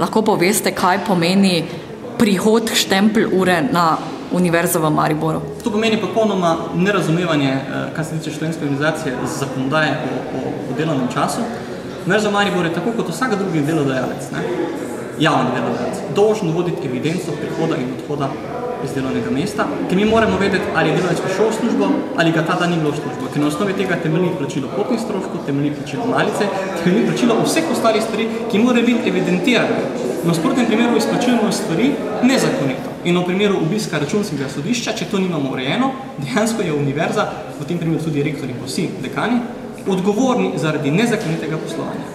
lahko poveste, kaj pomeni prihod štempelj ure na Univerzo v Mariboru? To pomeni popolnoma nerazumevanje, kar se tiče študentske organizacije, zakonodaje o delovnem času. Univerza v Mariboru je tako kot vsak drugi delodajalec, javni delodajalec, dolžen voditi evidenco prihoda in odhoda iz delovnega mesta, ker mi moramo vedeti, ali je delavec prišel v službo, ali ga ta dan ni bilo v službo, ker na osnovi tega temelji plačilo potnih stroškov, temelji plačilo malice, temelji plačilo vseh ostalih stvari, ki morajo biti evidentirane. V nasprotnem primeru izplačujemo stvari nezakonito. In v primeru obiska računskega sodišča, če to nimamo urejeno, dejansko je univerza, v tem primeru tudi rektor in vsi dekani, odgovorni zaradi nezakonitega poslovanja.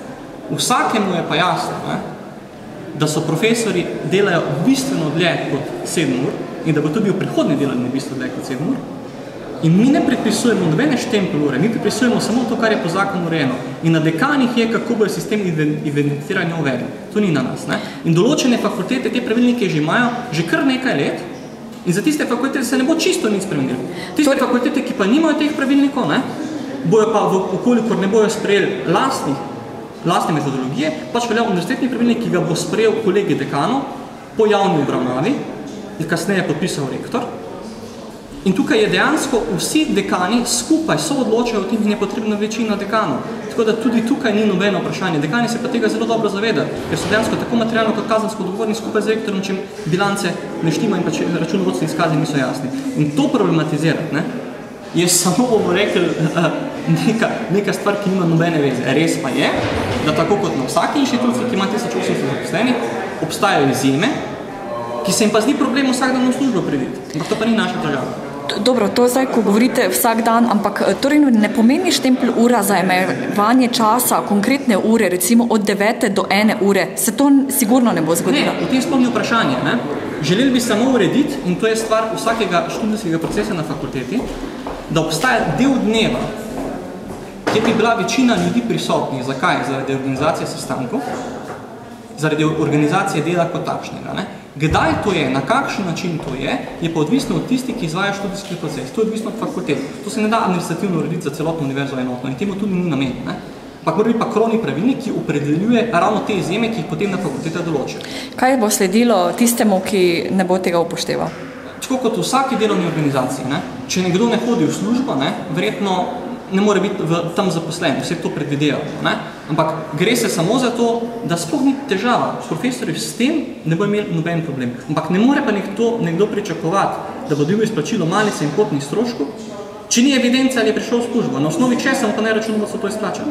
Vsakemu je pa jasno, da so profesori delajo bistveno dlje kot 7 ur in da bo tudi v prihodnje delali bistveno dlje kot 7 ur. In mi ne predpisujemo nobene štempelj ure, mi predpisujemo samo to, kar je po zakonu urejeno. In na dekanih je, kako bo sistem evidentiranja uvedel. To ni na nas. In določene fakultete te pravilnike že imajo že kar nekaj let in za tiste fakultete se ne bo čisto nič spremenilo. Tiste fakultete, ki pa nimajo teh pravilnikov, bojo pa, okolikor ne bojo sprejeli lastne metodologije, pač velja univerzitetni pravilnik, ki ga bo sprejel kolegi dekanov po javni obravnavi in kasneje podpisal rektor. In tukaj je dejansko vsi dekani skupaj soodločajo o tem in je potrebna večina dekanov. Tako da tudi tukaj ni nobeno vprašanje. Dekani se pa tega zelo dobro zavedajo, ker so dejansko tako materialno kot kazensko odgovorni skupaj z rektorom, če bilance ne štima in pa če računovodstveni izkazi niso jasni. In to problematizirati, je samo, bomo rekli, neka stvar, ki nima nobene veze. Res pa je, da tako kot na vsaki inštituciji, ki ima 1800 zaposlenih, obstajajo izjeme, ki se jim pa zdi problem vsak dan v službo priditi. Ampak to pa ni naša država. Dobro, to zdaj, ko govorite vsak dan, ampak torej ne pomeni štempelj ura za omejevanje časa, konkretne ure, recimo od 9 do 1 ure. Se to sigurno ne bo zgodilo? Ne, v tem sploh ni vprašanje. Želeli bi samo urediti, in to je stvar vsakega študijskega procesa na fakulteti, da obstaja del dneva, kjer bi bila večina ljudi prisotnih. Zakaj? Zaradi organizacije sestankov, zaradi organizacije dela kot takšnega. Kdaj to je, na kakšen način to je pa odvisno od tistih, ki izvajajo študijski proces. To je odvisno od fakultet. To se ne da administrativno urediti za celotno univerzo enotno in temu tudi ni namen. Ampak mora biti pa krovni pravilnik, ki opredeljuje ravno te izjeme, ki jih potem na fakultete določijo. Kaj bo sledilo tistemu, ki ne bo tega upošteval? Tako kot v vsaki delovni organizaciji. Če nekdo ne hodi v službo, verjetno ne more biti tam zaposlen, vse to predvidevamo. Ampak gre se samo za to, da sploh ni težava. Profesori s tem ne bo imeli noben problem. Ampak ne more pa nekdo pričakovati, da bo dobil izplačilo malice in potnih stroškov, če ni evidence, ali je prišel v službo. Na osnovi česa pa ne računovodstvo to izplača.